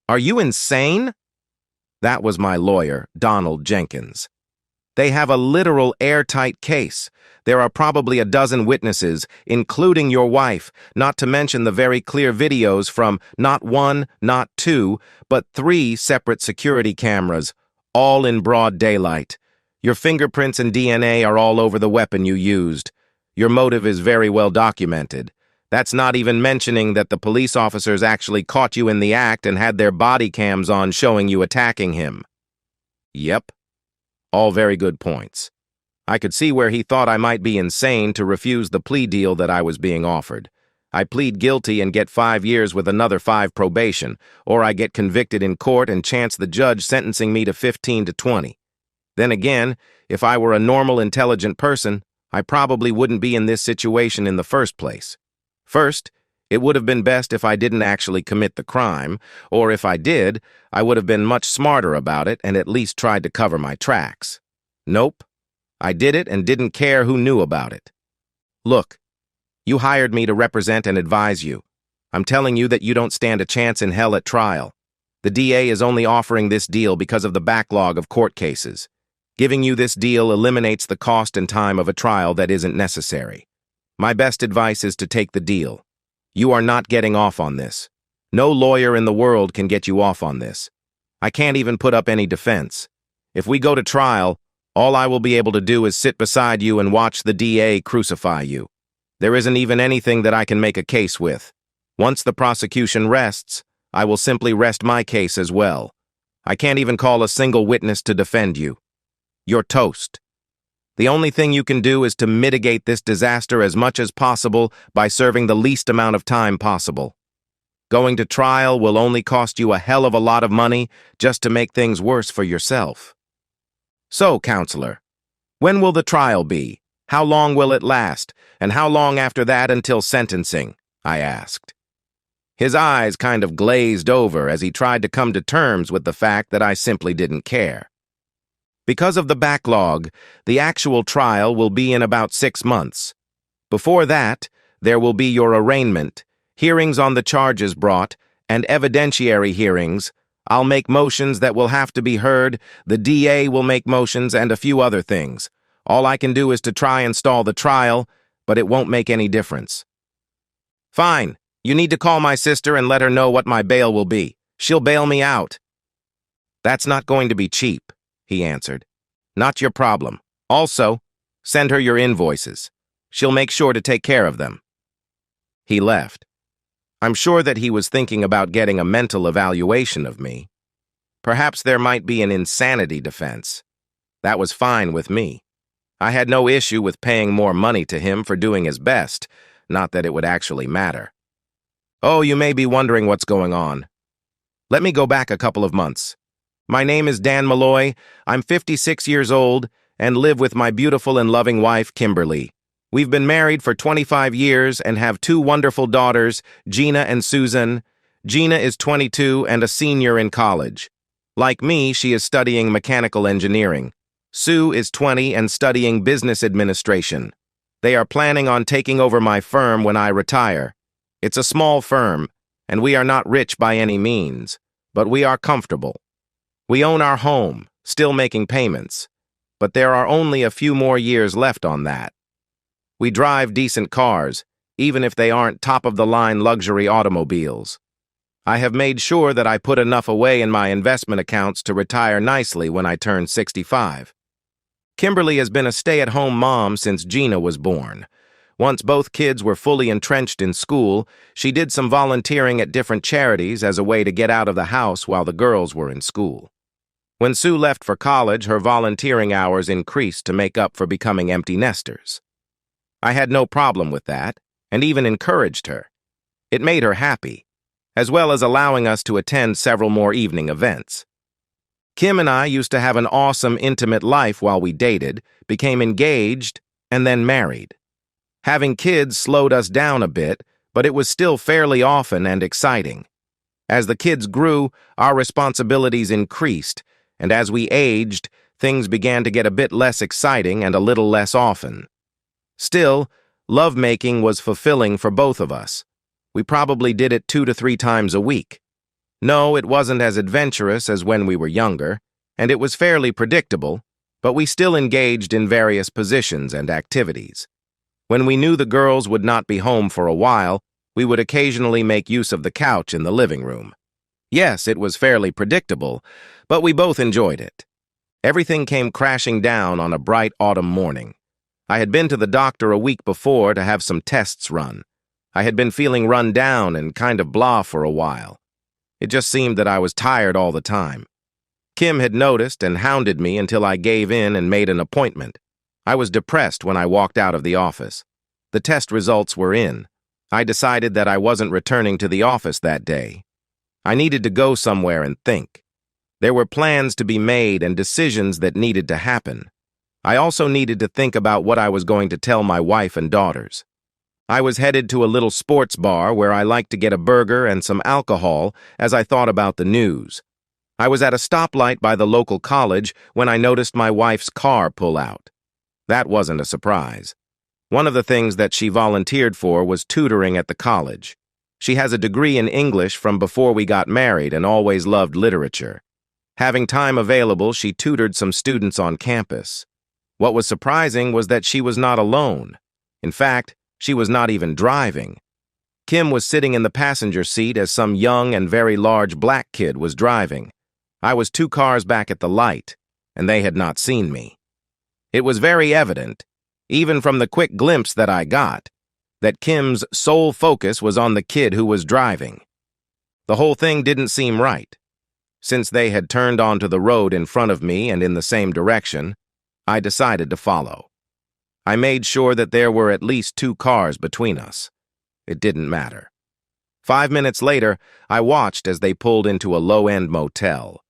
Are you insane? That was my lawyer, Donald Jenkins. They have a literal airtight case. There are probably a dozen witnesses, including your wife, not to mention the very clear videos from not one, not two, but three separate security cameras, all in broad daylight. Your fingerprints and DNA are all over the weapon you used. Your motive is very well documented. That's not even mentioning that the police officers actually caught you in the act and had their body cams on showing you attacking him. Yep. All very good points. I could see where he thought I might be insane to refuse the plea deal that I was being offered. I plead guilty and get 5 years with another 5 probation, or I get convicted in court and chance the judge sentencing me to 15 to 20. Then again, if I were a normal, intelligent person, I probably wouldn't be in this situation in the first place. First, it would have been best if I didn't actually commit the crime, or if I did, I would have been much smarter about it and at least tried to cover my tracks. Nope. I did it and didn't care who knew about it. Look, you hired me to represent and advise you. I'm telling you that you don't stand a chance in hell at trial. The DA is only offering this deal because of the backlog of court cases. Giving you this deal eliminates the cost and time of a trial that isn't necessary. My best advice is to take the deal. You are not getting off on this. No lawyer in the world can get you off on this. I can't even put up any defense. If we go to trial, all I will be able to do is sit beside you and watch the DA crucify you. There isn't even anything that I can make a case with. Once the prosecution rests, I will simply rest my case as well. I can't even call a single witness to defend you. You're toast. The only thing you can do is to mitigate this disaster as much as possible by serving the least amount of time possible. Going to trial will only cost you a hell of a lot of money just to make things worse for yourself. So, counselor, when will the trial be? How long will it last? And how long after that until sentencing? I asked. His eyes kind of glazed over as he tried to come to terms with the fact that I simply didn't care. Because of the backlog, the actual trial will be in about 6 months. Before that, there will be your arraignment, hearings on the charges brought, and evidentiary hearings. I'll make motions that will have to be heard, the DA will make motions, and a few other things. All I can do is to try and stall the trial, but it won't make any difference. Fine. You need to call my sister and let her know what my bail will be. She'll bail me out. That's not going to be cheap, he answered. Not your problem. Also, send her your invoices. She'll make sure to take care of them. He left. I'm sure that he was thinking about getting a mental evaluation of me. Perhaps there might be an insanity defense. That was fine with me. I had no issue with paying more money to him for doing his best, not that it would actually matter. Oh, you may be wondering what's going on. Let me go back a couple of months. My name is Dan Malloy, I'm 56 years old, and live with my beautiful and loving wife, Kimberly. We've been married for 25 years and have 2 wonderful daughters, Gina and Susan. Gina is 22 and a senior in college. Like me, she is studying mechanical engineering. Sue is 20 and studying business administration. They are planning on taking over my firm when I retire. It's a small firm, and we are not rich by any means, but we are comfortable. We own our home, still making payments, but there are only a few more years left on that. We drive decent cars, even if they aren't top-of-the-line luxury automobiles. I have made sure that I put enough away in my investment accounts to retire nicely when I turn 65. Kimberly has been a stay-at-home mom since Gina was born. Once both kids were fully entrenched in school, she did some volunteering at different charities as a way to get out of the house while the girls were in school. When Sue left for college, her volunteering hours increased to make up for becoming empty nesters. I had no problem with that, and even encouraged her. It made her happy, as well as allowing us to attend several more evening events. Kim and I used to have an awesome, intimate life while we dated, became engaged, and then married. Having kids slowed us down a bit, but it was still fairly often and exciting. As the kids grew, our responsibilities increased, and as we aged, things began to get a bit less exciting and a little less often. Still, lovemaking was fulfilling for both of us. We probably did it 2 to 3 times a week. No, it wasn't as adventurous as when we were younger, and it was fairly predictable, but we still engaged in various positions and activities. When we knew the girls would not be home for a while, we would occasionally make use of the couch in the living room. Yes, it was fairly predictable, but we both enjoyed it. Everything came crashing down on a bright autumn morning. I had been to the doctor a week before to have some tests run. I had been feeling run down and kind of blah for a while. It just seemed that I was tired all the time. Kim had noticed and hounded me until I gave in and made an appointment. I was depressed when I walked out of the office. The test results were in. I decided that I wasn't returning to the office that day. I needed to go somewhere and think. There were plans to be made and decisions that needed to happen. I also needed to think about what I was going to tell my wife and daughters. I was headed to a little sports bar where I liked to get a burger and some alcohol as I thought about the news. I was at a stoplight by the local college when I noticed my wife's car pull out. That wasn't a surprise. One of the things that she volunteered for was tutoring at the college. She has a degree in English from before we got married and always loved literature. Having time available, she tutored some students on campus. What was surprising was that she was not alone. In fact, she was not even driving. Kim was sitting in the passenger seat as some young and very large black kid was driving. I was 2 cars back at the light, and they had not seen me. It was very evident, even from the quick glimpse that I got, that Kim's sole focus was on the kid who was driving. The whole thing didn't seem right. Since they had turned onto the road in front of me and in the same direction, I decided to follow. I made sure that there were at least 2 cars between us. It didn't matter. 5 minutes later, I watched as they pulled into a low-end motel.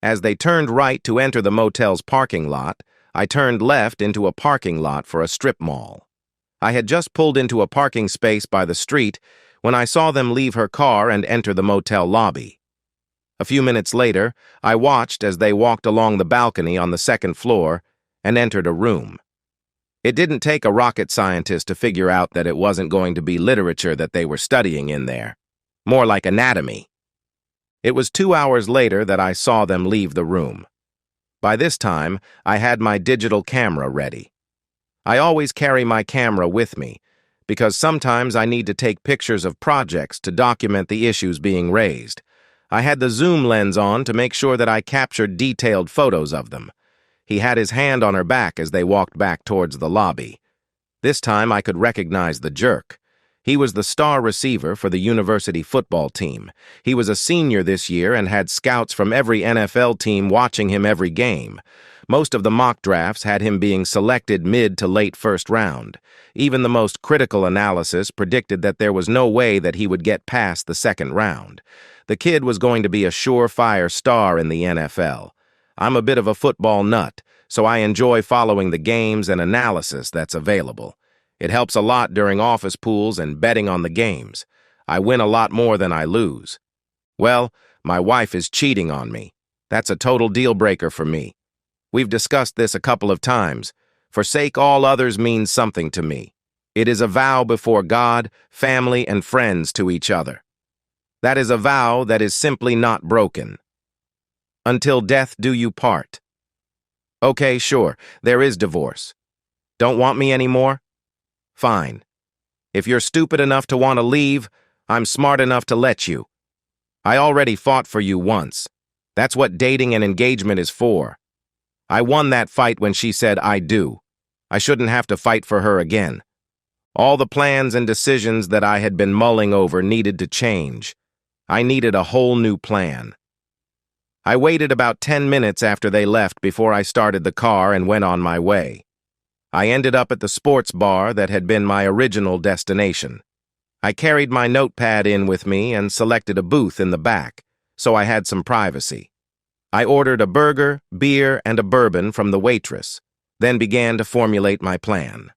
As they turned right to enter the motel's parking lot, I turned left into a parking lot for a strip mall. I had just pulled into a parking space by the street when I saw them leave her car and enter the motel lobby. A few minutes later, I watched as they walked along the balcony on the 2nd floor and entered a room. It didn't take a rocket scientist to figure out that it wasn't going to be literature that they were studying in there. More like anatomy. It was 2 hours later that I saw them leave the room. By this time, I had my digital camera ready. I always carry my camera with me, because sometimes I need to take pictures of projects to document the issues being raised. I had the zoom lens on to make sure that I captured detailed photos of them. He had his hand on her back as they walked back towards the lobby. This time I could recognize the jerk. He was the star receiver for the university football team. He was a senior this year and had scouts from every NFL team watching him every game. Most of the mock drafts had him being selected mid to late 1st round. Even the most critical analysis predicted that there was no way that he would get past the 2nd round. The kid was going to be a surefire star in the NFL. I'm a bit of a football nut, so I enjoy following the games and analysis that's available. It helps a lot during office pools and betting on the games. I win a lot more than I lose. Well, my wife is cheating on me. That's a total deal breaker for me. We've discussed this a couple of times. Forsake all others means something to me. It is a vow before God, family, and friends to each other. That is a vow that is simply not broken. Until death do you part. Okay, sure, there is divorce. Don't want me anymore? Fine. If you're stupid enough to want to leave, I'm smart enough to let you. I already fought for you once. That's what dating and engagement is for. I won that fight when she said I do. I shouldn't have to fight for her again. All the plans and decisions that I had been mulling over needed to change. I needed a whole new plan. I waited about 10 minutes after they left before I started the car and went on my way. I ended up at the sports bar that had been my original destination. I carried my notepad in with me and selected a booth in the back, so I had some privacy. I ordered a burger, beer, and a bourbon from the waitress, then began to formulate my plan.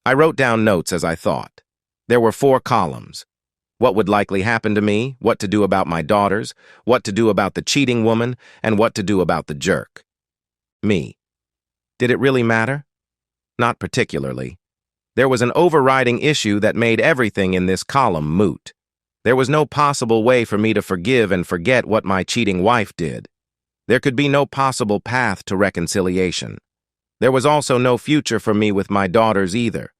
I wrote down notes as I thought. There were 4 columns. What would likely happen to me, what to do about my daughters, what to do about the cheating woman, and what to do about the jerk. Me. Did it really matter? Not particularly. There was an overriding issue that made everything in this column moot. There was no possible way for me to forgive and forget what my cheating wife did. There could be no possible path to reconciliation. There was also no future for me with my daughters either.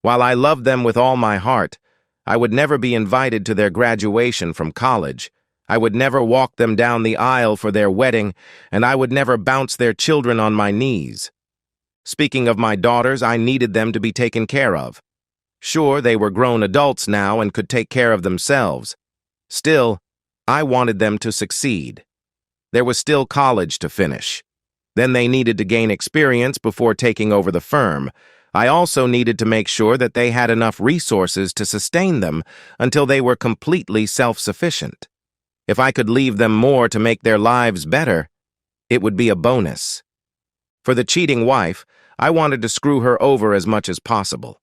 While I loved them with all my heart, I would never be invited to their graduation from college. I would never walk them down the aisle for their wedding, and I would never bounce their children on my knees. Speaking of my daughters, I needed them to be taken care of. Sure, they were grown adults now and could take care of themselves. Still, I wanted them to succeed. There was still college to finish. Then they needed to gain experience before taking over the firm. I also needed to make sure that they had enough resources to sustain them until they were completely self-sufficient. If I could leave them more to make their lives better, it would be a bonus. For the cheating wife, I wanted to screw her over as much as possible.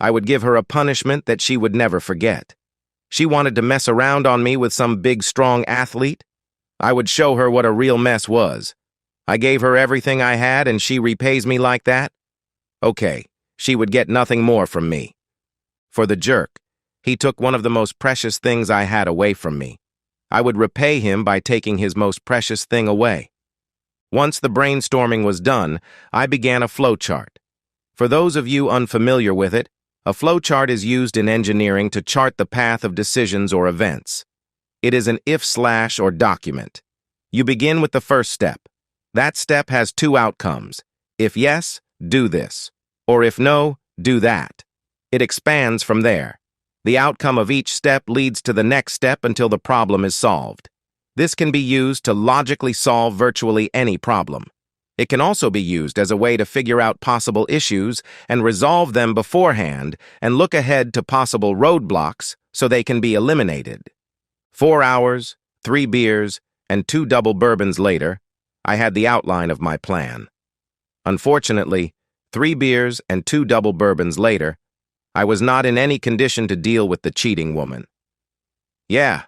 I would give her a punishment that she would never forget. She wanted to mess around on me with some big, strong athlete. I would show her what a real mess was. I gave her everything I had and she repays me like that? Okay, she would get nothing more from me. For the jerk, he took one of the most precious things I had away from me. I would repay him by taking his most precious thing away. Once the brainstorming was done, I began a flowchart. For those of you unfamiliar with it, a flowchart is used in engineering to chart the path of decisions or events. It is an if// or document. You begin with the first step. That step has two outcomes. If yes, do this. Or if no, do that. It expands from there. The outcome of each step leads to the next step until the problem is solved. This can be used to logically solve virtually any problem. It can also be used as a way to figure out possible issues and resolve them beforehand and look ahead to possible roadblocks so they can be eliminated. 4 hours, 3 beers, and 2 double bourbons later, I had the outline of my plan. Unfortunately, 3 beers and 2 double bourbons later, I was not in any condition to deal with the cheating woman. Yeah,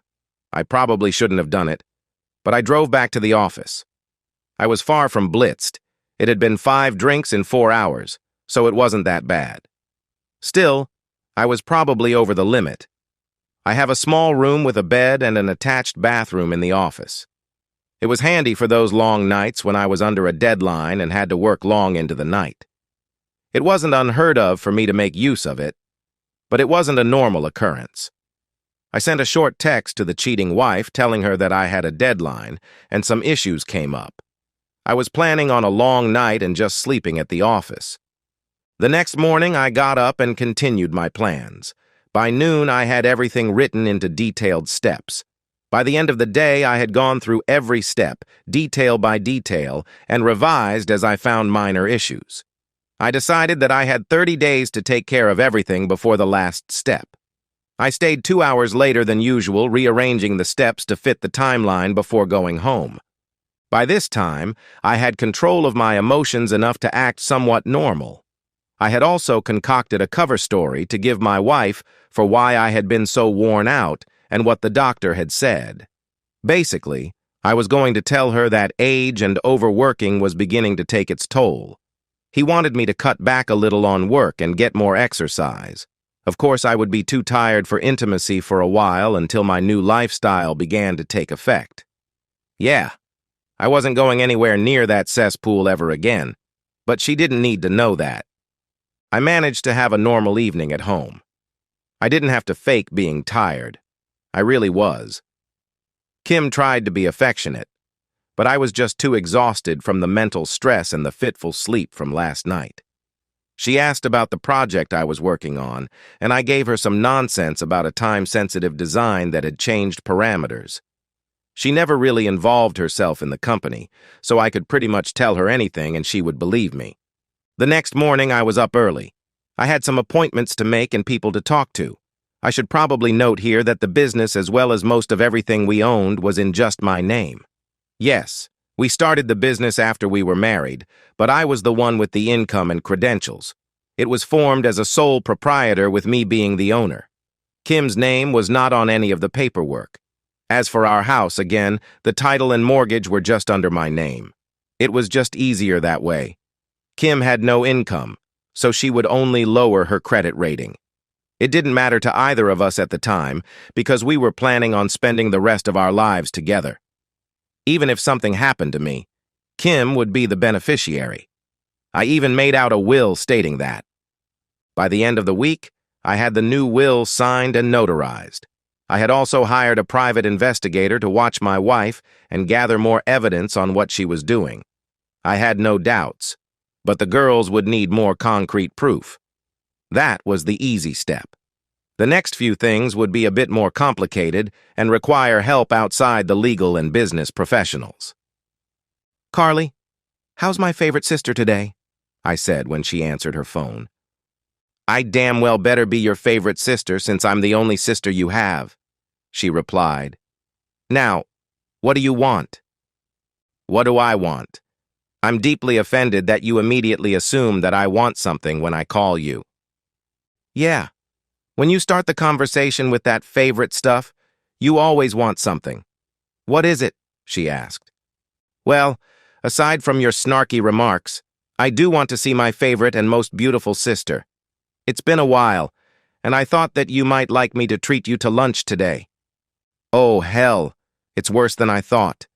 I probably shouldn't have done it, but I drove back to the office. I was far from blitzed. It had been 5 drinks in 4 hours, so it wasn't that bad. Still, I was probably over the limit. I have a small room with a bed and an attached bathroom in the office. It was handy for those long nights when I was under a deadline and had to work long into the night. It wasn't unheard of for me to make use of it, but it wasn't a normal occurrence. I sent a short text to the cheating wife telling her that I had a deadline and some issues came up. I was planning on a long night and just sleeping at the office. The next morning, I got up and continued my plans. By noon, I had everything written into detailed steps. By the end of the day, I had gone through every step, detail by detail, and revised as I found minor issues. I decided that I had 30 days to take care of everything before the last step. I stayed 2 hours later than usual, rearranging the steps to fit the timeline before going home. By this time, I had control of my emotions enough to act somewhat normal. I had also concocted a cover story to give my wife for why I had been so worn out and what the doctor had said. Basically, I was going to tell her that age and overworking was beginning to take its toll. He wanted me to cut back a little on work and get more exercise. Of course, I would be too tired for intimacy for a while until my new lifestyle began to take effect. Yeah, I wasn't going anywhere near that cesspool ever again, but she didn't need to know that. I managed to have a normal evening at home. I didn't have to fake being tired. I really was. Kim tried to be affectionate, but I was just too exhausted from the mental stress and the fitful sleep from last night. She asked about the project I was working on, and I gave her some nonsense about a time-sensitive design that had changed parameters. She never really involved herself in the company, so I could pretty much tell her anything and she would believe me. The next morning, I was up early. I had some appointments to make and people to talk to. I should probably note here that the business, as well as most of everything we owned, was in just my name. Yes, we started the business after we were married, but I was the one with the income and credentials. It was formed as a sole proprietor with me being the owner. Kim's name was not on any of the paperwork. As for our house, again, the title and mortgage were just under my name. It was just easier that way. Kim had no income, so she would only lower her credit rating. It didn't matter to either of us at the time because we were planning on spending the rest of our lives together. Even if something happened to me, Kim would be the beneficiary. I even made out a will stating that. By the end of the week, I had the new will signed and notarized. I had also hired a private investigator to watch my wife and gather more evidence on what she was doing. I had no doubts, but the girls would need more concrete proof. That was the easy step. The next few things would be a bit more complicated and require help outside the legal and business professionals. "Carly, how's my favorite sister today?" I said when she answered her phone. "I damn well better be your favorite sister since I'm the only sister you have," she replied. "Now, what do you want?" "What do I want? I'm deeply offended that you immediately assume that I want something when I call you." "Yeah, when you start the conversation with that favorite stuff, you always want something." "What is it?" she asked. "Well, aside from your snarky remarks, I do want to see my favorite and most beautiful sister. It's been a while, and I thought that you might like me to treat you to lunch today." "Oh, hell, it's worse than I thought.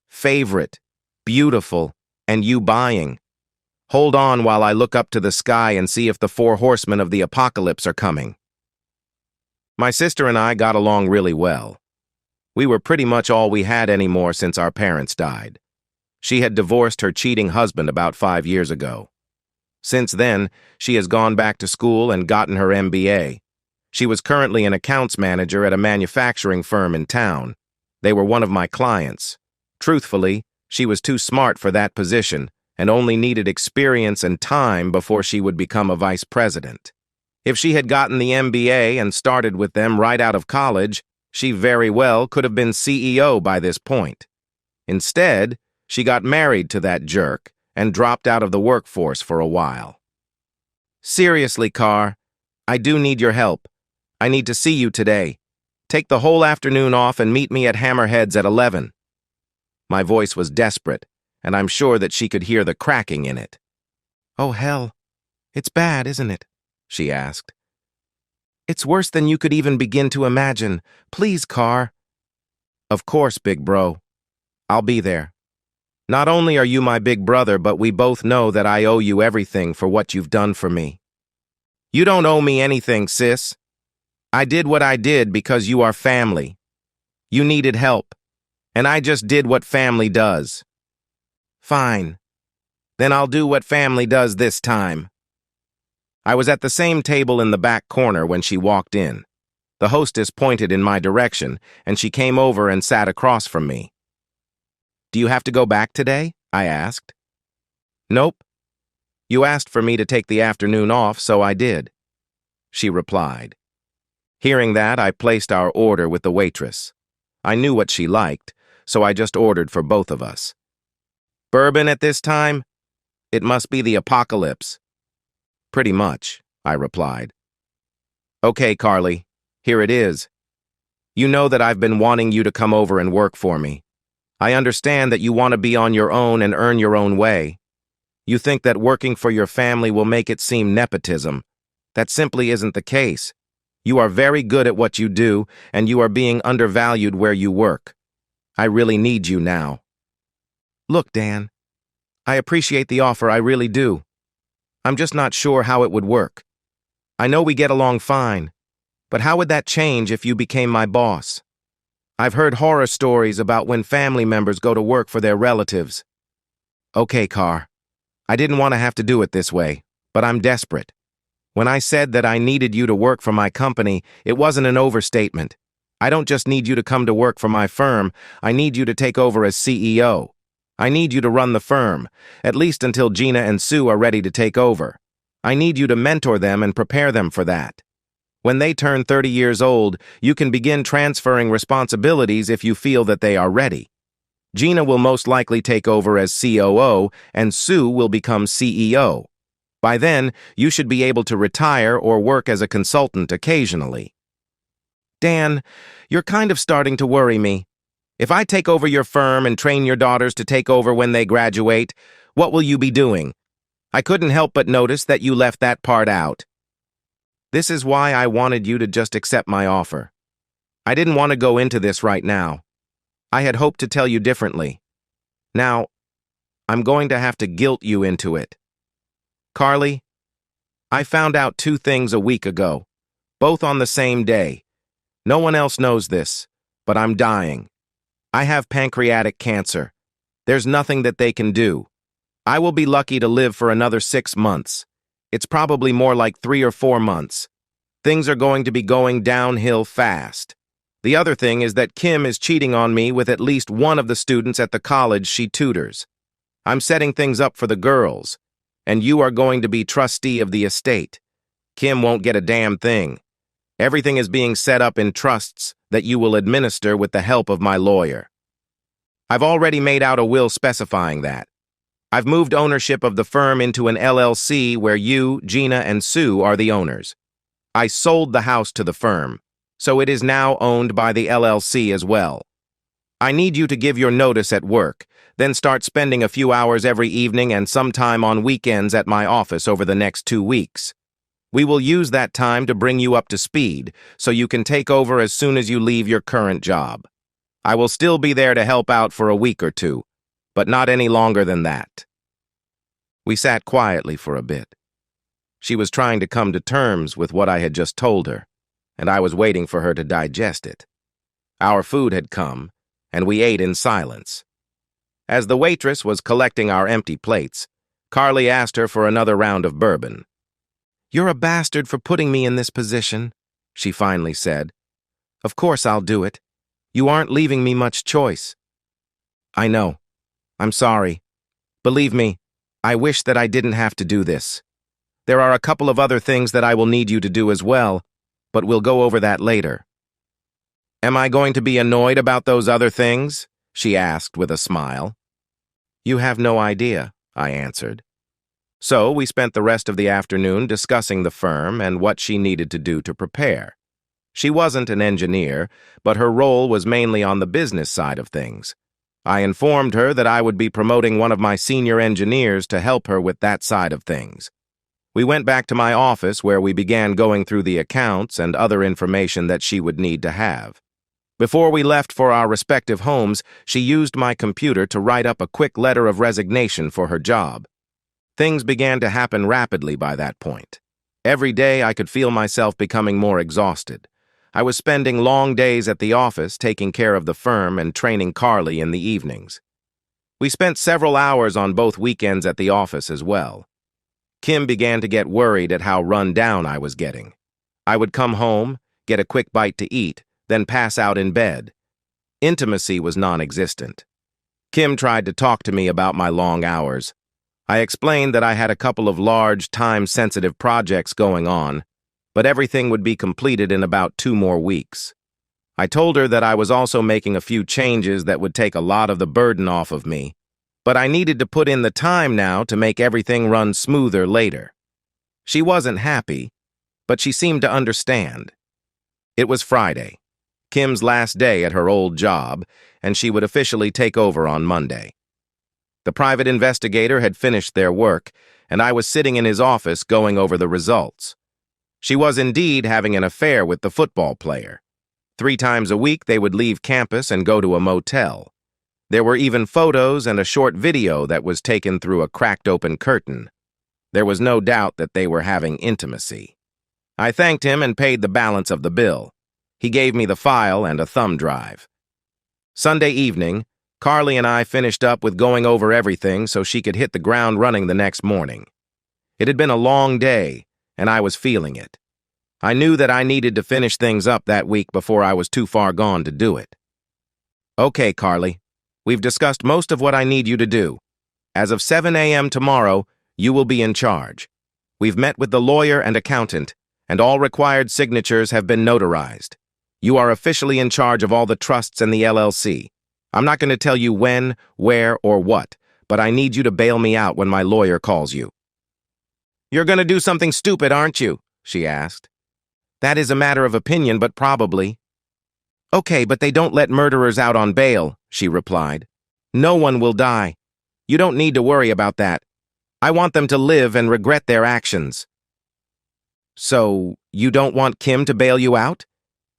Favorite, beautiful, and you buying. Hold on while I look up to the sky and see if the 4 horsemen of the apocalypse are coming." My sister and I got along really well. We were pretty much all we had anymore since our parents died. She had divorced her cheating husband about 5 years ago. Since then, she has gone back to school and gotten her MBA. She was currently an accounts manager at a manufacturing firm in town. They were one of my clients. Truthfully, she was too smart for that position and only needed experience and time before she would become a vice president. If she had gotten the MBA and started with them right out of college, she very well could have been CEO by this point. Instead, she got married to that jerk and dropped out of the workforce for a while. "Seriously, Carr, I do need your help. I need to see you today. Take the whole afternoon off and meet me at Hammerhead's at 11. My voice was desperate, and I'm sure that she could hear the cracking in it. "Oh, hell. It's bad, isn't it?" she asked. "It's worse than you could even begin to imagine. Please, Carr." "Of course, big bro. I'll be there. Not only are you my big brother, but we both know that I owe you everything for what you've done for me." "You don't owe me anything, sis. I did what I did because you are family. You needed help, and I just did what family does." "Fine. Then I'll do what family does this time." I was at the same table in the back corner when she walked in. The hostess pointed in my direction, and she came over and sat across from me. "Do you have to go back today?" I asked. "Nope. You asked for me to take the afternoon off, so I did," she replied. Hearing that, I placed our order with the waitress. I knew what she liked, so I just ordered for both of us. "Bourbon at this time? It must be the apocalypse." "Pretty much," I replied. "Okay, Carly, here it is. You know that I've been wanting you to come over and work for me. I understand that you want to be on your own and earn your own way. You think that working for your family will make it seem nepotism. That simply isn't the case. You are very good at what you do, and you are being undervalued where you work. I really need you now." "Look, Dan, I appreciate the offer, I really do. I'm just not sure how it would work. I know we get along fine, but how would that change if you became my boss? I've heard horror stories about when family members go to work for their relatives." "Okay, Carr. I didn't want to have to do it this way, but I'm desperate. When I said that I needed you to work for my company, it wasn't an overstatement. I don't just need you to come to work for my firm, I need you to take over as CEO. I need you to run the firm, at least until Gina and Sue are ready to take over. I need you to mentor them and prepare them for that. When they turn 30 years old, you can begin transferring responsibilities if you feel that they are ready. Gina will most likely take over as COO, and Sue will become CEO. By then, you should be able to retire or work as a consultant occasionally." "Dan, you're kind of starting to worry me. If I take over your firm and train your daughters to take over when they graduate, what will you be doing? I couldn't help but notice that you left that part out." This is why I wanted you to just accept my offer. I didn't want to go into this right now. I had hoped to tell you differently. Now, I'm going to have to guilt you into it. Carly, I found out 2 things a week ago, both on the same day. No one else knows this, but I'm dying. I have pancreatic cancer. There's nothing that they can do. I will be lucky to live for another 6 months. It's probably more like 3 or 4 months. Things are going to be going downhill fast. The other thing is that Kim is cheating on me with at least one of the students at the college she tutors. I'm setting things up for the girls, and you are going to be trustee of the estate. Kim won't get a damn thing. Everything is being set up in trusts that you will administer with the help of my lawyer. I've already made out a will specifying that. I've moved ownership of the firm into an LLC where you, Gina, and Sue are the owners. I sold the house to the firm, so it is now owned by the LLC as well. I need you to give your notice at work, then start spending a few hours every evening and sometime on weekends at my office over the next 2 weeks. We will use that time to bring you up to speed so you can take over as soon as you leave your current job. I will still be there to help out for a week or 2, but not any longer than that. We sat quietly for a bit. She was trying to come to terms with what I had just told her, and I was waiting for her to digest it. Our food had come, and we ate in silence. As the waitress was collecting our empty plates, Carly asked her for another round of bourbon. "You're a bastard for putting me in this position," she finally said. "Of course I'll do it. You aren't leaving me much choice." "I know. I'm sorry. Believe me, I wish that I didn't have to do this. There are a couple of other things that I will need you to do as well, but we'll go over that later." "Am I going to be annoyed about those other things?" she asked with a smile. "You have no idea," I answered. So we spent the rest of the afternoon discussing the firm and what she needed to do to prepare. She wasn't an engineer, but her role was mainly on the business side of things. I informed her that I would be promoting one of my senior engineers to help her with that side of things. We went back to my office where we began going through the accounts and other information that she would need to have. Before we left for our respective homes, she used my computer to write up a quick letter of resignation for her job. Things began to happen rapidly by that point. Every day I could feel myself becoming more exhausted. I was spending long days at the office taking care of the firm and training Carly in the evenings. We spent several hours on both weekends at the office as well. Kim began to get worried at how run down I was getting. I would come home, get a quick bite to eat, then pass out in bed. Intimacy was non-existent. Kim tried to talk to me about my long hours. I explained that I had a couple of large, time-sensitive projects going on, but everything would be completed in about 2 more weeks. I told her that I was also making a few changes that would take a lot of the burden off of me, but I needed to put in the time now to make everything run smoother later. She wasn't happy, but she seemed to understand. It was Friday, Kim's last day at her old job, and she would officially take over on Monday. The private investigator had finished their work, and I was sitting in his office going over the results. She was indeed having an affair with the football player. 3 times a week they would leave campus and go to a motel. There were even photos and a short video that was taken through a cracked-open curtain. There was no doubt that they were having intimacy. I thanked him and paid the balance of the bill. He gave me the file and a thumb drive. Sunday evening, Carly and I finished up with going over everything so she could hit the ground running the next morning. It had been a long day, and I was feeling it. I knew that I needed to finish things up that week before I was too far gone to do it. "Okay, Carly, we've discussed most of what I need you to do. As of 7 a.m. tomorrow, you will be in charge. We've met with the lawyer and accountant, and all required signatures have been notarized. You are officially in charge of all the trusts and the LLC. I'm not going to tell you when, where, or what, but I need you to bail me out when my lawyer calls you." "You're going to do something stupid, aren't you?" she asked. "That is a matter of opinion, but probably." "Okay, but they don't let murderers out on bail," she replied. "No one will die. You don't need to worry about that. I want them to live and regret their actions." So, you don't want Kim to bail you out?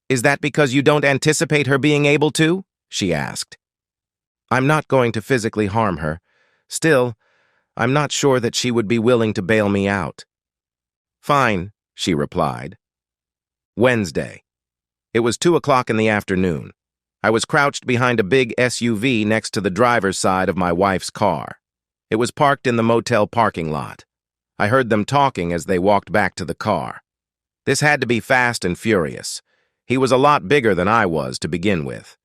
Is that because you don't anticipate her being able to? She asked. I'm not going to physically harm her. Still, I'm not sure that she would be willing to bail me out. Fine, she replied. Wednesday. It was 2 o'clock in the afternoon. I was crouched behind a big SUV next to the driver's side of my wife's car. It was parked in the motel parking lot. I heard them talking as they walked back to the car. This had to be Fast and Furious. He was a lot bigger than I was to begin with.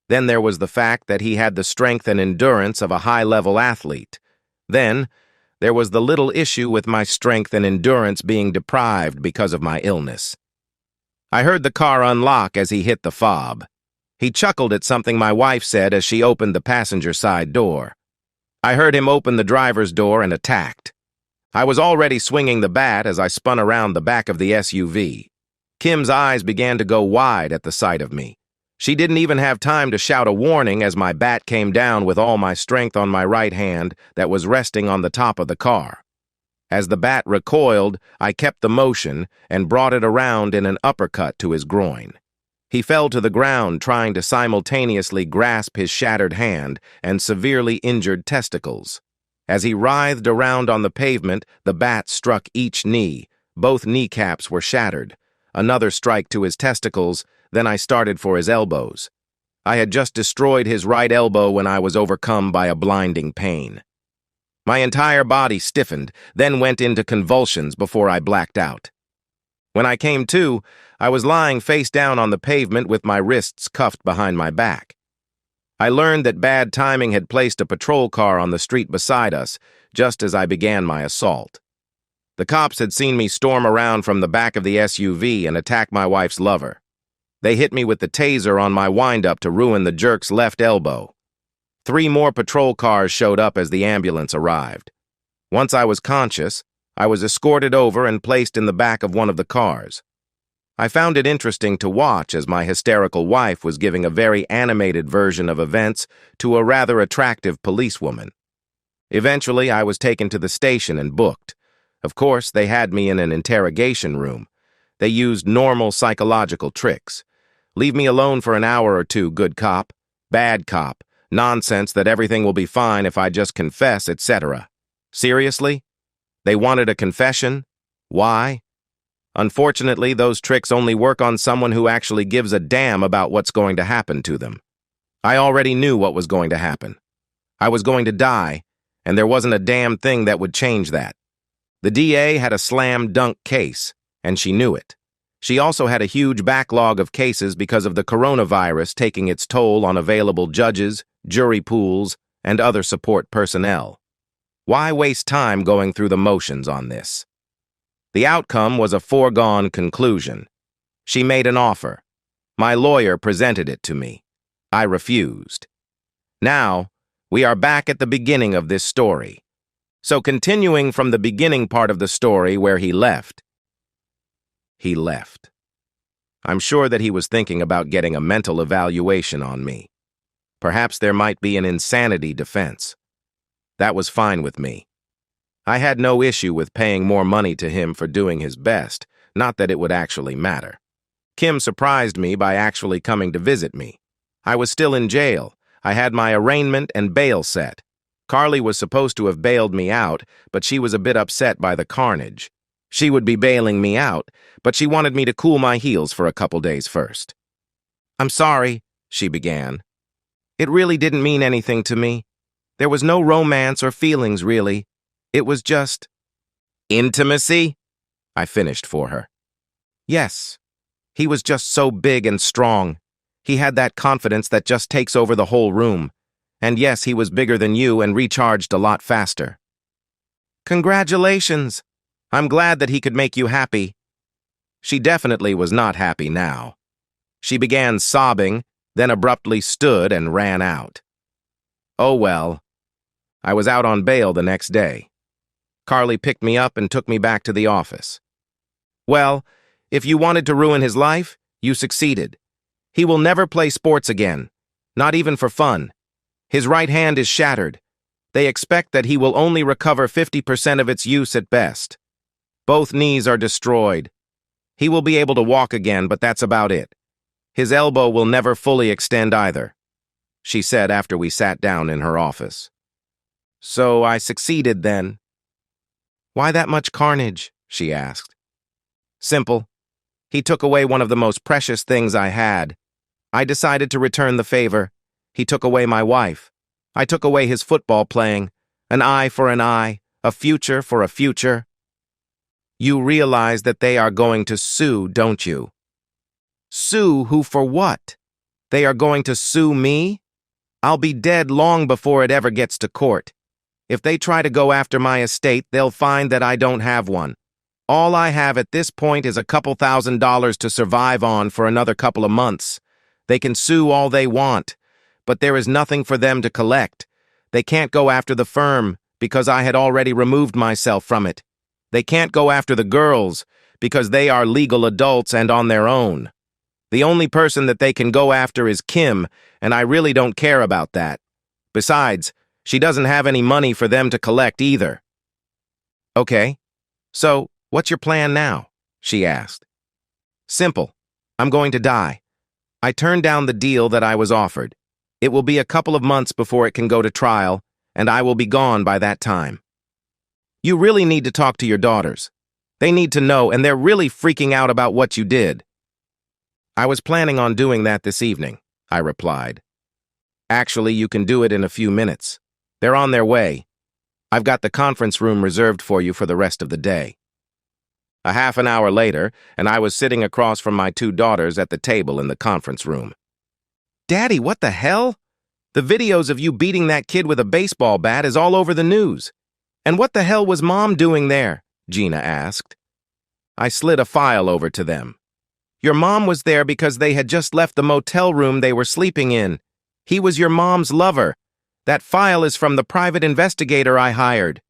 Then there was the fact that he had the strength and endurance of a high-level athlete. Then, there was the little issue with my strength and endurance being deprived because of my illness. I heard the car unlock as he hit the fob. He chuckled at something my wife said as she opened the passenger side door. I heard him open the driver's door and attacked. I was already swinging the bat as I spun around the back of the SUV. Kim's eyes began to go wide at the sight of me. She didn't even have time to shout a warning as my bat came down with all my strength on my right hand that was resting on the top of the car. As the bat recoiled, I kept the motion and brought it around in an uppercut to his groin. He fell to the ground trying to simultaneously grasp his shattered hand and severely injured testicles. As he writhed around on the pavement, the bat struck each knee. Both kneecaps were shattered. Another strike to his testicles, then I started for his elbows. I had just destroyed his right elbow when I was overcome by a blinding pain. My entire body stiffened, then went into convulsions before I blacked out. When I came to, I was lying face down on the pavement with my wrists cuffed behind my back. I learned that bad timing had placed a patrol car on the street beside us, just as I began my assault. The cops had seen me storm around from the back of the SUV and attack my wife's lover. They hit me with the taser on my wind-up to ruin the jerk's left elbow. 3 more patrol cars showed up as the ambulance arrived. Once I was conscious, I was escorted over and placed in the back of one of the cars. I found it interesting to watch as my hysterical wife was giving a very animated version of events to a rather attractive policewoman. Eventually, I was taken to the station and booked. Of course, they had me in an interrogation room. They used normal psychological tricks. Leave me alone for an hour or two, good cop, bad cop, nonsense that everything will be fine if I just confess, etc. Seriously? They wanted a confession? Why? Unfortunately, those tricks only work on someone who actually gives a damn about what's going to happen to them. I already knew what was going to happen. I was going to die, and there wasn't a damn thing that would change that. The DA had a slam-dunk case, and she knew it. She also had a huge backlog of cases because of the coronavirus taking its toll on available judges, jury pools, and other support personnel. Why waste time going through the motions on this? The outcome was a foregone conclusion. She made an offer. My lawyer presented it to me. I refused. Now, we are back at the beginning of this story. So continuing from the beginning part of the story where he left. I'm sure that he was thinking about getting a mental evaluation on me. Perhaps there might be an insanity defense. That was fine with me. I had no issue with paying more money to him for doing his best, not that it would actually matter. Kim surprised me by actually coming to visit me. I was still in jail. I had my arraignment and bail set. Carly was supposed to have bailed me out, but she was a bit upset by the carnage. She would be bailing me out, but she wanted me to cool my heels for a couple days first. I'm sorry, she began. It really didn't mean anything to me. There was no romance or feelings, really. It was just intimacy, I finished for her. Yes. He was just so big and strong. He had that confidence that just takes over the whole room. And yes, he was bigger than you and recharged a lot faster. Congratulations. I'm glad that he could make you happy. She definitely was not happy now. She began sobbing, then abruptly stood and ran out. Oh well. I was out on bail the next day. Carly picked me up and took me back to the office. Well, if you wanted to ruin his life, you succeeded. He will never play sports again, not even for fun. His right hand is shattered. They expect that he will only recover 50% of its use at best. Both knees are destroyed. He will be able to walk again, but that's about it. His elbow will never fully extend either, she said after we sat down in her office. So I succeeded then. Why that much carnage? She asked. Simple. He took away one of the most precious things I had. I decided to return the favor. He took away my wife. I took away his football playing. An eye for an eye, a future for a future. You realize that they are going to sue, don't you? Sue who for what? They are going to sue me? I'll be dead long before it ever gets to court. If they try to go after my estate, they'll find that I don't have one. All I have at this point is a couple $1,000s to survive on for another couple of months. They can sue all they want, but there is nothing for them to collect. They can't go after the firm because I had already removed myself from it. They can't go after the girls because they are legal adults and on their own. The only person that they can go after is Kim, and I really don't care about that. Besides, she doesn't have any money for them to collect either. Okay, so what's your plan now? She asked. Simple. I'm going to die. I turned down the deal that I was offered. It will be a couple of months before it can go to trial, and I will be gone by that time. You really need to talk to your daughters. They need to know, and they're really freaking out about what you did. I was planning on doing that this evening, I replied. Actually, you can do it in a few minutes. They're on their way. I've got the conference room reserved for you for the rest of the day. A half an hour later, and I was sitting across from my two daughters at the table in the conference room. Daddy, what the hell? The videos of you beating that kid with a baseball bat is all over the news. And what the hell was Mom doing there? Gina asked. I slid a file over to them. Your mom was there because they had just left the motel room they were sleeping in. He was your mom's lover. That file is from the private investigator I hired.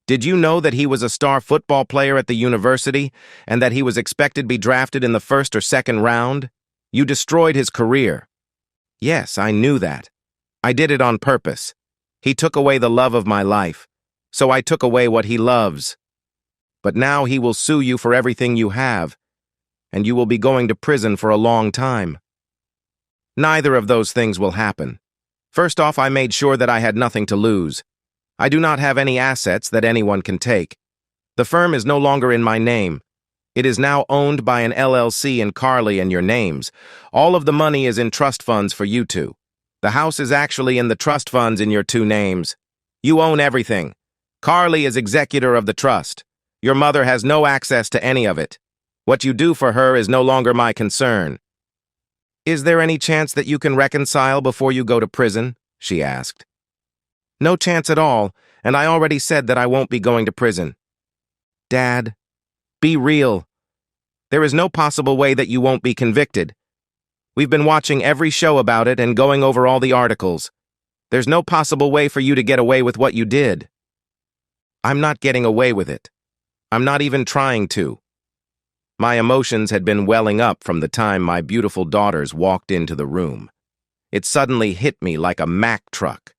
Did you know that he was a star football player at the university and that he was expected to be drafted in the first or second round? You destroyed his career. Yes, I knew that. I did it on purpose. He took away the love of my life, so I took away what he loves. But now he will sue you for everything you have, and you will be going to prison for a long time. Neither of those things will happen. First off, I made sure that I had nothing to lose. I do not have any assets that anyone can take. The firm is no longer in my name. It is now owned by an LLC in Carly and your names. All of the money is in trust funds for you two. The house is actually in the trust funds in your two names. You own everything. Carly is executor of the trust. Your mother has no access to any of it. What you do for her is no longer my concern. Is there any chance that you can reconcile before you go to prison? She asked. No chance at all, and I already said that I won't be going to prison. Dad, be real. There is no possible way that you won't be convicted. We've been watching every show about it and going over all the articles. There's no possible way for you to get away with what you did. I'm not getting away with it. I'm not even trying to. My emotions had been welling up from the time my beautiful daughters walked into the room. It suddenly hit me like a Mack truck.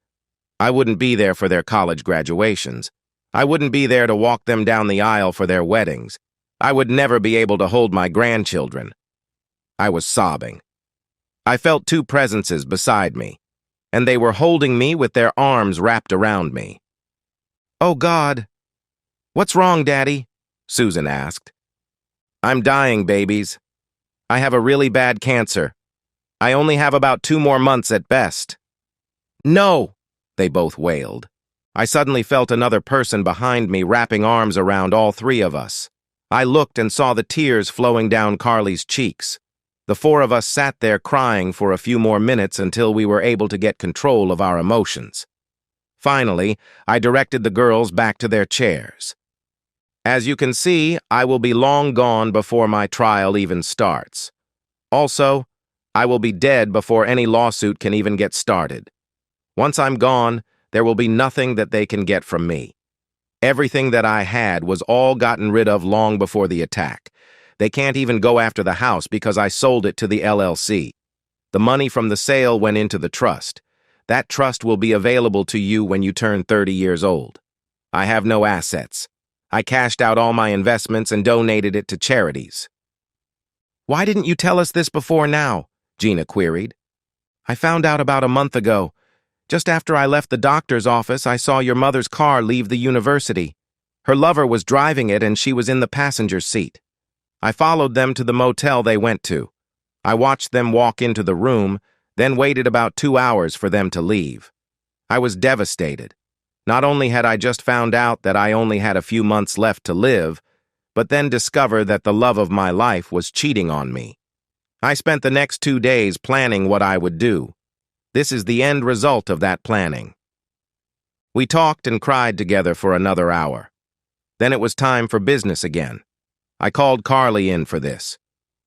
I wouldn't be there for their college graduations. I wouldn't be there to walk them down the aisle for their weddings. I would never be able to hold my grandchildren. I was sobbing. I felt two presences beside me, and they were holding me with their arms wrapped around me. Oh, God. What's wrong, Daddy? Susan asked. I'm dying, babies. I have a really bad cancer. I only have about 2 more months at best. No, they both wailed. I suddenly felt another person behind me wrapping arms around all 3 of us. I looked and saw the tears flowing down Carly's cheeks. The 4 of us sat there crying for a few more minutes until we were able to get control of our emotions. Finally, I directed the girls back to their chairs. As you can see, I will be long gone before my trial even starts. Also, I will be dead before any lawsuit can even get started. Once I'm gone, there will be nothing that they can get from me. Everything that I had was all gotten rid of long before the attack. They can't even go after the house because I sold it to the LLC. The money from the sale went into the trust. That trust will be available to you when you turn 30 years old. I have no assets. I cashed out all my investments and donated it to charities. Why didn't you tell us this before now? Gina queried. I found out about a month ago. Just after I left the doctor's office, I saw your mother's car leave the university. Her lover was driving it and she was in the passenger seat. I followed them to the motel they went to. I watched them walk into the room, then waited about 2 hours for them to leave. I was devastated. Not only had I just found out that I only had a few months left to live, but then discovered that the love of my life was cheating on me. I spent the next 2 days planning what I would do. This is the end result of that planning. We talked and cried together for another hour. Then it was time for business again. I called Carly in for this.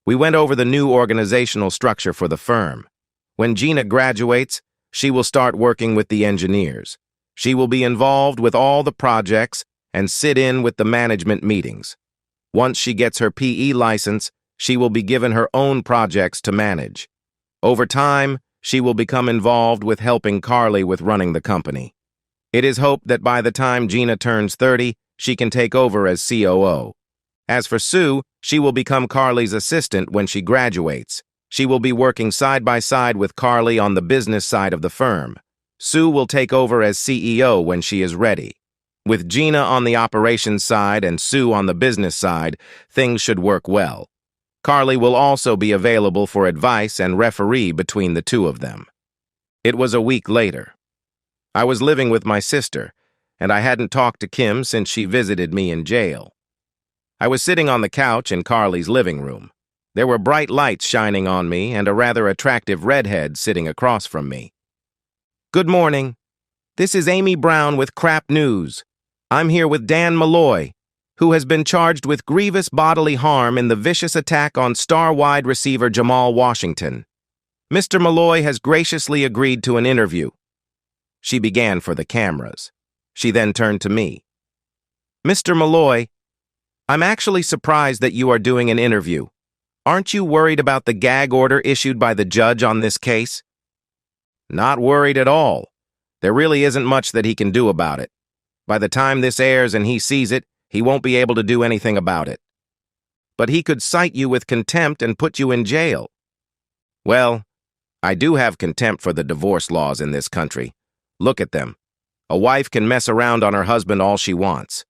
We went over the new organizational structure for the firm. When Gina graduates, she will start working with the engineers. She will be involved with all the projects and sit in with the management meetings. Once she gets her PE license, she will be given her own projects to manage. Over time, she will become involved with helping Carly with running the company. It is hoped that by the time Gina turns 30, she can take over as COO. As for Sue, she will become Carly's assistant when she graduates. She will be working side by side with Carly on the business side of the firm. Sue will take over as CEO when she is ready. With Gina on the operations side and Sue on the business side, things should work well. Carly will also be available for advice and referee between the two of them. It was a week later. I was living with my sister, and I hadn't talked to Kim since she visited me in jail. I was sitting on the couch in Carly's living room. There were bright lights shining on me and a rather attractive redhead sitting across from me. Good morning. This is Amy Brown with Crap News. I'm here with Dan Malloy, who has been charged with grievous bodily harm in the vicious attack on star wide receiver Jamal Washington. Mr. Malloy has graciously agreed to an interview. She began for the cameras. She then turned to me. Mr. Malloy, I'm actually surprised that you are doing an interview. Aren't you worried about the gag order issued by the judge on this case? Not worried at all. There really isn't much that he can do about it. By the time this airs and he sees it, he won't be able to do anything about it. But he could cite you with contempt and put you in jail. Well, I do have contempt for the divorce laws in this country. Look at them. A wife can mess around on her husband all she wants.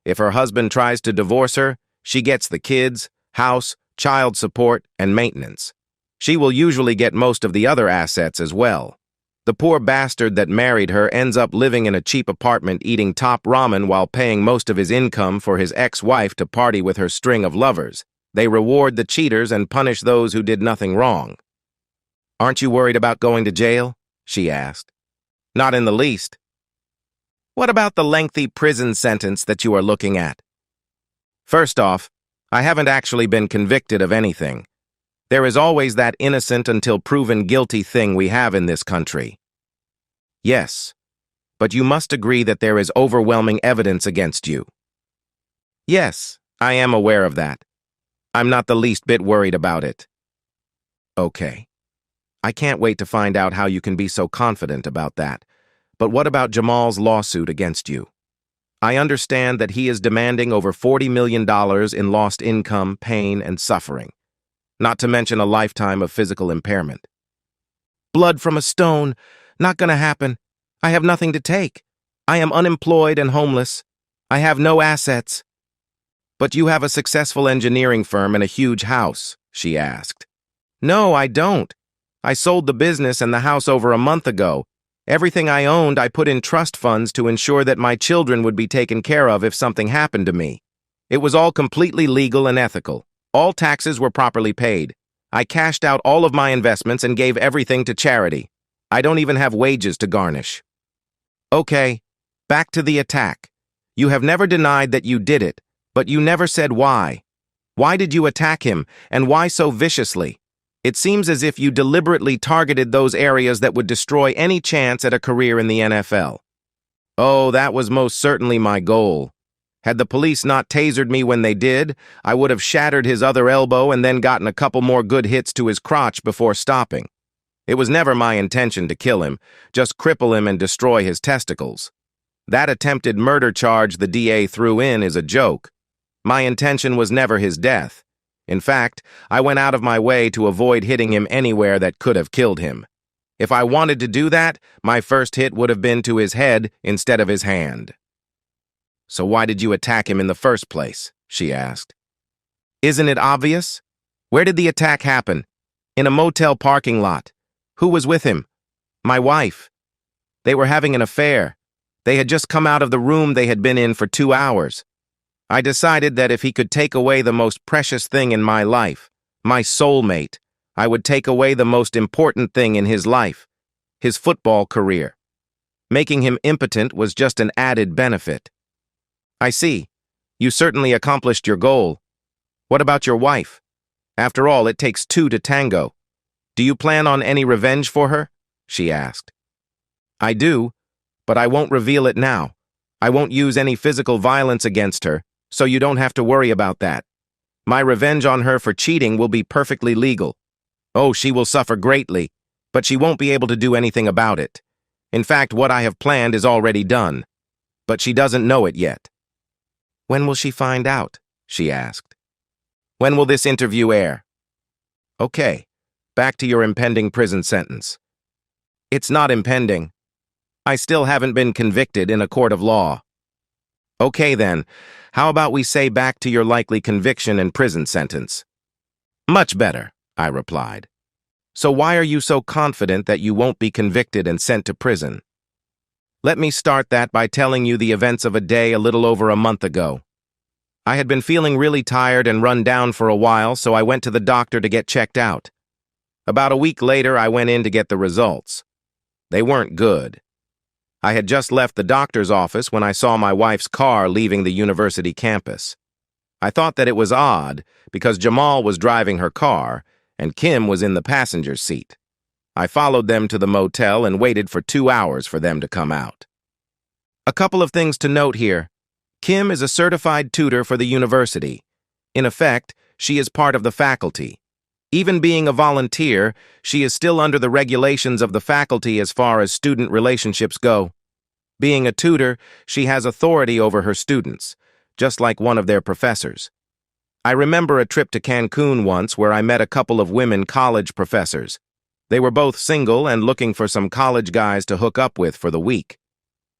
If her husband tries to divorce her, she gets the kids, house, child support, and maintenance. She will usually get most of the other assets as well. The poor bastard that married her ends up living in a cheap apartment eating top ramen while paying most of his income for his ex-wife to party with her string of lovers. They reward the cheaters and punish those who did nothing wrong. Aren't you worried about going to jail? She asked. Not in the least. What about the lengthy prison sentence that you are looking at? First off, I haven't actually been convicted of anything. There is always that innocent until proven guilty thing we have in this country. Yes, but you must agree that there is overwhelming evidence against you. Yes, I am aware of that. I'm not the least bit worried about it. Okay. I can't wait to find out how you can be so confident about that. But what about Jamal's lawsuit against you? I understand that he is demanding over $40 million in lost income, pain, and suffering. Not to mention a lifetime of physical impairment. Blood from a stone. Not gonna happen. I have nothing to take. I am unemployed and homeless. I have no assets. But you have a successful engineering firm and a huge house, she asked. No, I don't. I sold the business and the house over a month ago. Everything I owned I put in trust funds to ensure that my children would be taken care of if something happened to me. It was all completely legal and ethical. All taxes were properly paid. I cashed out all of my investments and gave everything to charity. I don't even have wages to garnish. Okay, back to the attack. You have never denied that you did it, but you never said why. Why did you attack him, and why so viciously? It seems as if you deliberately targeted those areas that would destroy any chance at a career in the NFL. Oh, that was most certainly my goal. Had the police not tasered me when they did, I would have shattered his other elbow and then gotten a couple more good hits to his crotch before stopping. It was never my intention to kill him, just cripple him and destroy his testicles. That attempted murder charge the DA threw in is a joke. My intention was never his death. In fact, I went out of my way to avoid hitting him anywhere that could have killed him. If I wanted to do that, my first hit would have been to his head instead of his hand. "So why did you attack him in the first place?" she asked. "Isn't it obvious? Where did the attack happen? In a motel parking lot. Who was with him? My wife. They were having an affair. They had just come out of the room they had been in for 2 hours. I decided that if he could take away the most precious thing in my life, my soulmate, I would take away the most important thing in his life, his football career. Making him impotent was just an added benefit." "I see. You certainly accomplished your goal. What about your wife? After all, it takes two to tango. Do you plan on any revenge for her?" she asked. "I do, but I won't reveal it now. I won't use any physical violence against her, so you don't have to worry about that. My revenge on her for cheating will be perfectly legal. Oh, she will suffer greatly, but she won't be able to do anything about it. In fact, what I have planned is already done, but she doesn't know it yet." "When will she find out?" she asked. "When will this interview air?" "Okay, back to your impending prison sentence." "It's not impending. I still haven't been convicted in a court of law." "Okay then, how about we say back to your likely conviction and prison sentence?" "Much better," I replied. "So why are you so confident that you won't be convicted and sent to prison?" Let me start that by telling you the events of a day a little over a month ago. I had been feeling really tired and run down for a while, so I went to the doctor to get checked out. About a week later, I went in to get the results. They weren't good. I had just left the doctor's office when I saw my wife's car leaving the university campus. I thought that it was odd because Jamal was driving her car and Kim was in the passenger seat. I followed them to the motel and waited for 2 hours for them to come out. A couple of things to note here. Kim is a certified tutor for the university. In effect, she is part of the faculty. Even being a volunteer, she is still under the regulations of the faculty as far as student relationships go. Being a tutor, she has authority over her students, just like one of their professors. I remember a trip to Cancun once where I met a couple of women college professors. They were both single and looking for some college guys to hook up with for the week.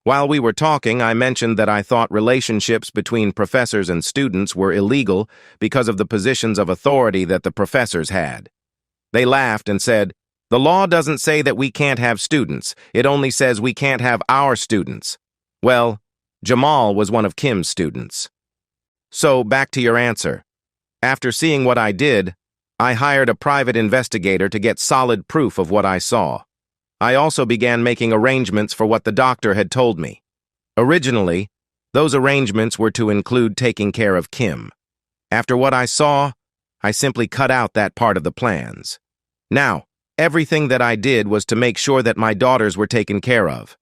While we were talking, I mentioned that I thought relationships between professors and students were illegal because of the positions of authority that the professors had. They laughed and said, "The law doesn't say that we can't have students. It only says we can't have our students." Well, Jamal was one of Kim's students. So, back to your answer. After seeing what I did, I hired a private investigator to get solid proof of what I saw. I also began making arrangements for what the doctor had told me. Originally, those arrangements were to include taking care of Kim. After what I saw, I simply cut out that part of the plans. Now, everything that I did was to make sure that my daughters were taken care of.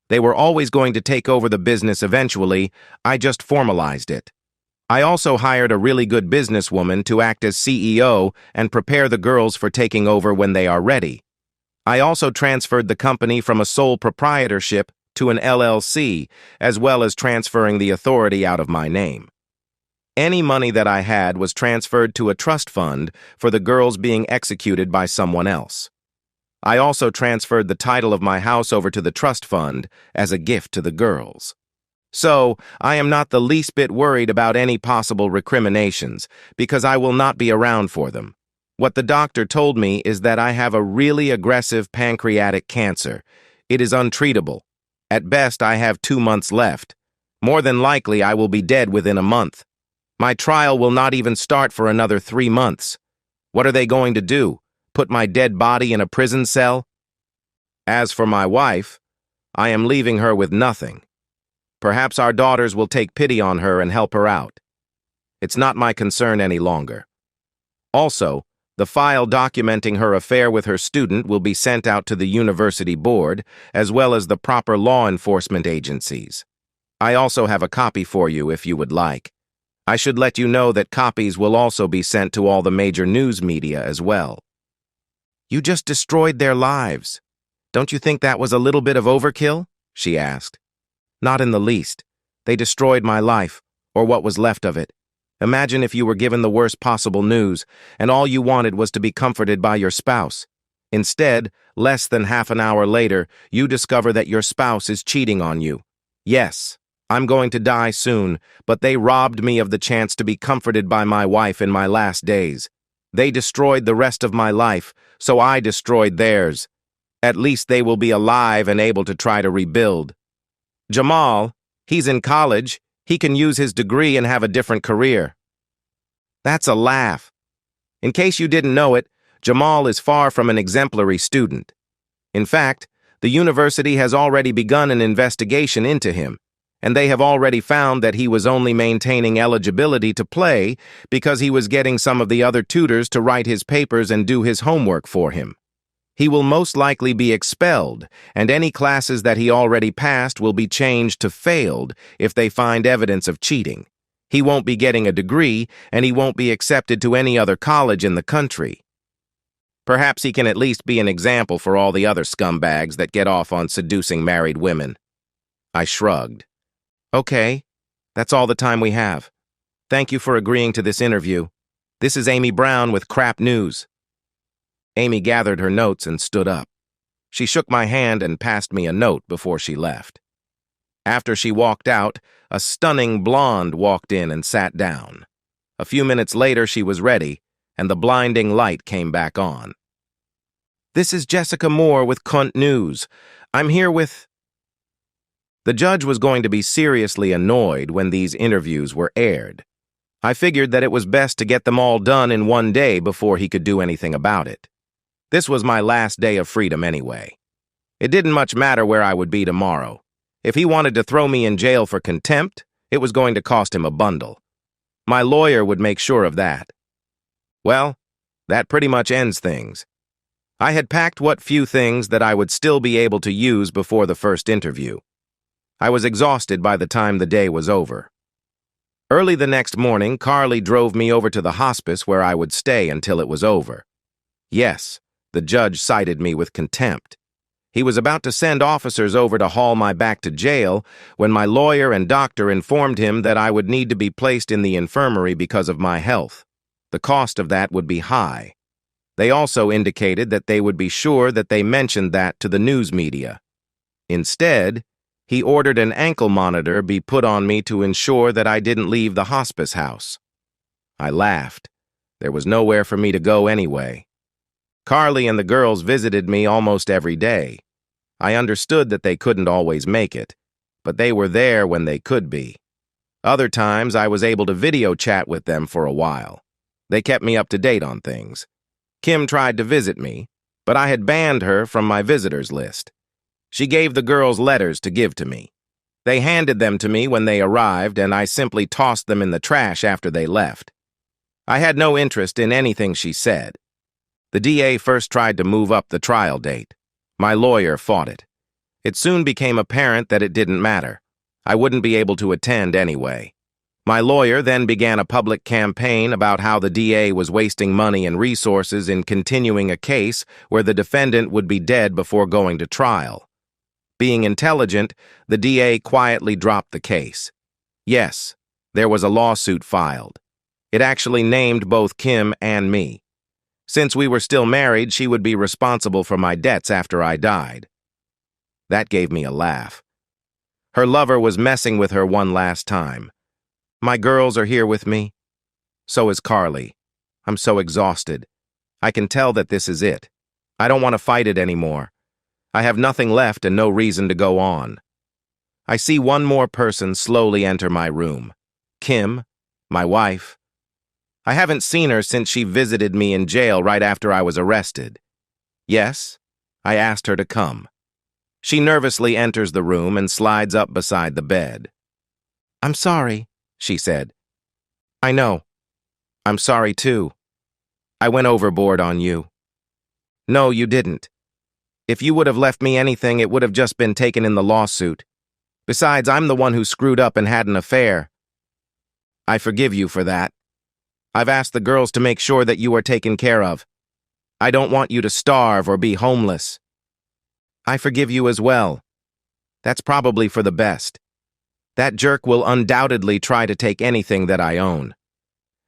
They were always going to take over the business eventually. I just formalized it. I also hired a really good businesswoman to act as CEO and prepare the girls for taking over when they are ready. I also transferred the company from a sole proprietorship to an LLC, as well as transferring the authority out of my name. Any money that I had was transferred to a trust fund for the girls being executed by someone else. I also transferred the title of my house over to the trust fund as a gift to the girls. So, I am not the least bit worried about any possible recriminations, because I will not be around for them. What the doctor told me is that I have a really aggressive pancreatic cancer. It is untreatable. At best, I have 2 months left. More than likely, I will be dead within a month. My trial will not even start for another 3 months. What are they going to do? Put my dead body in a prison cell? As for my wife, I am leaving her with nothing. Perhaps our daughters will take pity on her and help her out. It's not my concern any longer. Also, the file documenting her affair with her student will be sent out to the university board, as well as the proper law enforcement agencies. I also have a copy for you if you would like. I should let you know that copies will also be sent to all the major news media as well. You just destroyed their lives. Don't you think that was a little bit of overkill? She asked. Not in the least. They destroyed my life, or what was left of it. Imagine if you were given the worst possible news, and all you wanted was to be comforted by your spouse. Instead, less than half an hour later, you discover that your spouse is cheating on you. Yes, I'm going to die soon, but they robbed me of the chance to be comforted by my wife in my last days. They destroyed the rest of my life, so I destroyed theirs. At least they will be alive and able to try to rebuild. Jamal, he's in college. He can use his degree and have a different career. That's a laugh. In case you didn't know it, Jamal is far from an exemplary student. In fact, the university has already begun an investigation into him, and they have already found that he was only maintaining eligibility to play because he was getting some of the other tutors to write his papers and do his homework for him. He will most likely be expelled, and any classes that he already passed will be changed to failed if they find evidence of cheating. He won't be getting a degree, and he won't be accepted to any other college in the country. Perhaps he can at least be an example for all the other scumbags that get off on seducing married women. I shrugged. Okay, that's all the time we have. Thank you for agreeing to this interview. This is Amy Brown with Crap News. Amy gathered her notes and stood up. She shook my hand and passed me a note before she left. After she walked out, a stunning blonde walked in and sat down. A few minutes later, she was ready, and the blinding light came back on. This is Jessica Moore with Cunt News. I'm here with... The judge was going to be seriously annoyed when these interviews were aired. I figured that it was best to get them all done in one day before he could do anything about it. This was my last day of freedom anyway. It didn't much matter where I would be tomorrow. If he wanted to throw me in jail for contempt, it was going to cost him a bundle. My lawyer would make sure of that. Well, that pretty much ends things. I had packed what few things that I would still be able to use before the first interview. I was exhausted by the time the day was over. Early the next morning, Carly drove me over to the hospice where I would stay until it was over. Yes, the judge cited me with contempt. He was about to send officers over to haul my back to jail when my lawyer and doctor informed him that I would need to be placed in the infirmary because of my health. The cost of that would be high. They also indicated that they would be sure that they mentioned that to the news media. Instead, he ordered an ankle monitor be put on me to ensure that I didn't leave the hospice house. I laughed. There was nowhere for me to go anyway. Carly and the girls visited me almost every day. I understood that they couldn't always make it, but they were there when they could be. Other times, I was able to video chat with them for a while. They kept me up to date on things. Kim tried to visit me, but I had banned her from my visitors list. She gave the girls letters to give to me. They handed them to me when they arrived, and I simply tossed them in the trash after they left. I had no interest in anything she said. The DA first tried to move up the trial date. My lawyer fought it. It soon became apparent that it didn't matter. I wouldn't be able to attend anyway. My lawyer then began a public campaign about how the DA was wasting money and resources in continuing a case where the defendant would be dead before going to trial. Being intelligent, the DA quietly dropped the case. Yes, there was a lawsuit filed. It actually named both Kim and me. Since we were still married, she would be responsible for my debts after I died. That gave me a laugh. Her lover was messing with her one last time. My girls are here with me. So is Carly. I'm so exhausted. I can tell that this is it. I don't want to fight it anymore. I have nothing left and no reason to go on. I see one more person slowly enter my room. Kim, my wife. I haven't seen her since she visited me in jail right after I was arrested. Yes, I asked her to come. She nervously enters the room and slides up beside the bed. I'm sorry, she said. I know. I'm sorry too. I went overboard on you. No, you didn't. If you would have left me anything, it would have just been taken in the lawsuit. Besides, I'm the one who screwed up and had an affair. I forgive you for that. I've asked the girls to make sure that you are taken care of. I don't want you to starve or be homeless. I forgive you as well. That's probably for the best. That jerk will undoubtedly try to take anything that I own.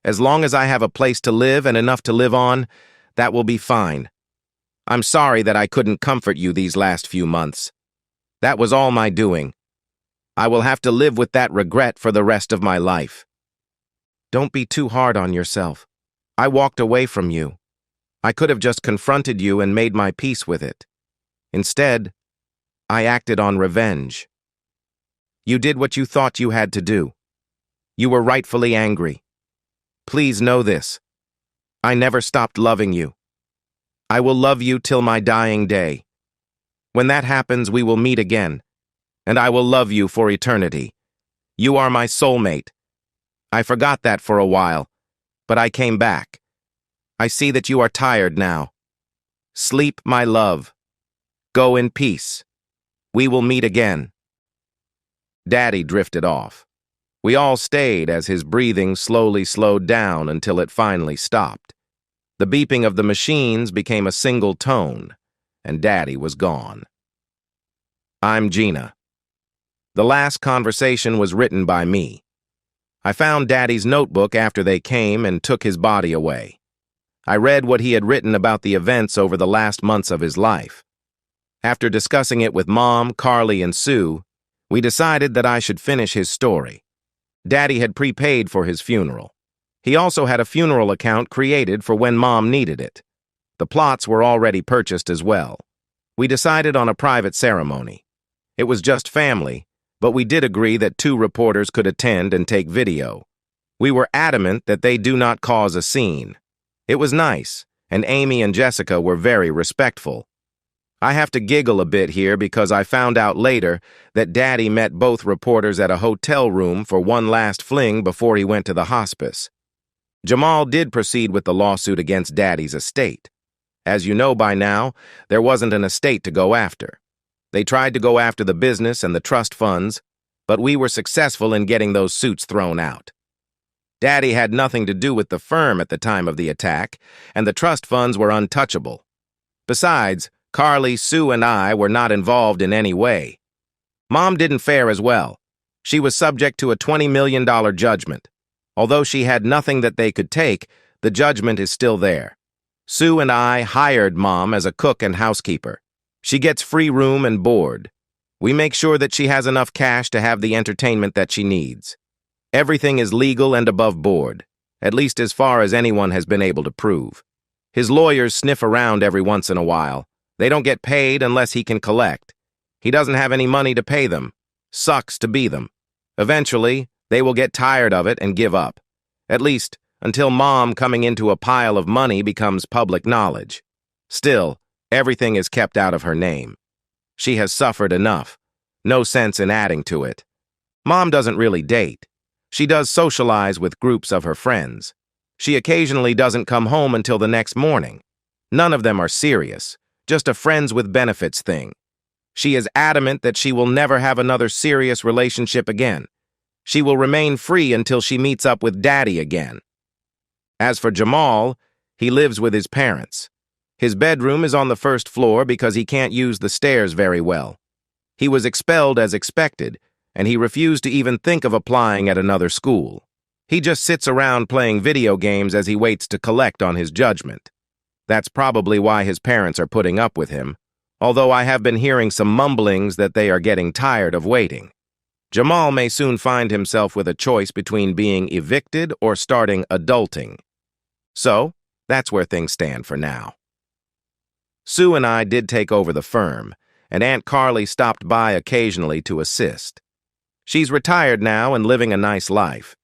As long as I have a place to live and enough to live on, that will be fine. I'm sorry that I couldn't comfort you these last few months. That was all my doing. I will have to live with that regret for the rest of my life. Don't be too hard on yourself. I walked away from you. I could have just confronted you and made my peace with it. Instead, I acted on revenge. You did what you thought you had to do. You were rightfully angry. Please know this. I never stopped loving you. I will love you till my dying day. When that happens, we will meet again, and I will love you for eternity. You are my soulmate. I forgot that for a while, but I came back. I see that you are tired now. Sleep, my love. Go in peace. We will meet again. Daddy drifted off. We all stayed as his breathing slowly slowed down until it finally stopped. The beeping of the machines became a single tone, and Daddy was gone. I'm Gina. The last conversation was written by me. I found Daddy's notebook after they came and took his body away. I read what he had written about the events over the last months of his life. After discussing it with Mom, Carly, and Sue, we decided that I should finish his story. Daddy had prepaid for his funeral. He also had a funeral account created for when Mom needed it. The plots were already purchased as well. We decided on a private ceremony. It was just family, but we did agree that 2 reporters could attend and take video. We were adamant that they do not cause a scene. It was nice, and Amy and Jessica were very respectful. I have to giggle a bit here because I found out later that Daddy met both reporters at a hotel room for one last fling before he went to the hospice. Jamal did proceed with the lawsuit against Daddy's estate. As you know by now, there wasn't an estate to go after. They tried to go after the business and the trust funds, but we were successful in getting those suits thrown out. Daddy had nothing to do with the firm at the time of the attack, and the trust funds were untouchable. Besides, Carly, Sue, and I were not involved in any way. Mom didn't fare as well. She was subject to a $20 million judgment. Although she had nothing that they could take, the judgment is still there. Sue and I hired Mom as a cook and housekeeper. She gets free room and board. We make sure that she has enough cash to have the entertainment that she needs. Everything is legal and above board, at least as far as anyone has been able to prove. His lawyers sniff around every once in a while. They don't get paid unless he can collect. He doesn't have any money to pay them. Sucks to be them. Eventually, they will get tired of it and give up. At least, until Mom coming into a pile of money becomes public knowledge. Still, everything is kept out of her name. She has suffered enough. No sense in adding to it. Mom doesn't really date. She does socialize with groups of her friends. She occasionally doesn't come home until the next morning. None of them are serious. Just a friends with benefits thing. She is adamant that she will never have another serious relationship again. She will remain free until she meets up with Daddy again. As for Jamal, he lives with his parents. His bedroom is on the first floor because he can't use the stairs very well. He was expelled as expected, and he refused to even think of applying at another school. He just sits around playing video games as he waits to collect on his judgment. That's probably why his parents are putting up with him, although I have been hearing some mumblings that they are getting tired of waiting. Jamal may soon find himself with a choice between being evicted or starting adulting. So, that's where things stand for now. Sue and I did take over the firm, and Aunt Carly stopped by occasionally to assist. She's retired now and living a nice life.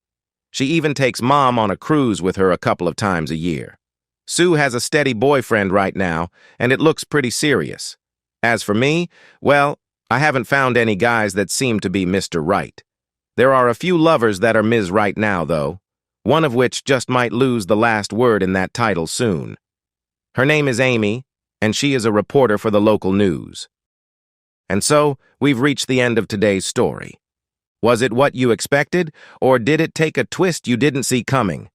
She even takes Mom on a cruise with her a couple of times a year. Sue has a steady boyfriend right now, and it looks pretty serious. As for me, well, I haven't found any guys that seem to be Mr. Right. There are a few lovers that are Ms. Right now, though, one of which just might lose the last word in that title soon. Her name is Amy, and she is a reporter for the local news. And so, we've reached the end of today's story. Was it what you expected, or did it take a twist you didn't see coming?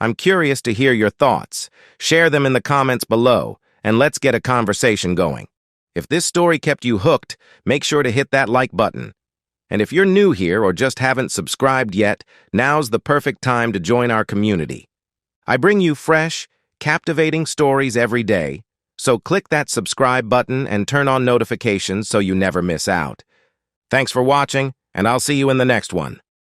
I'm curious to hear your thoughts. Share them in the comments below, and let's get a conversation going. If this story kept you hooked, make sure to hit that like button. And if you're new here or just haven't subscribed yet, now's the perfect time to join our community. I bring you fresh, captivating stories every day, so click that subscribe button and turn on notifications so you never miss out. Thanks for watching, and I'll see you in the next one.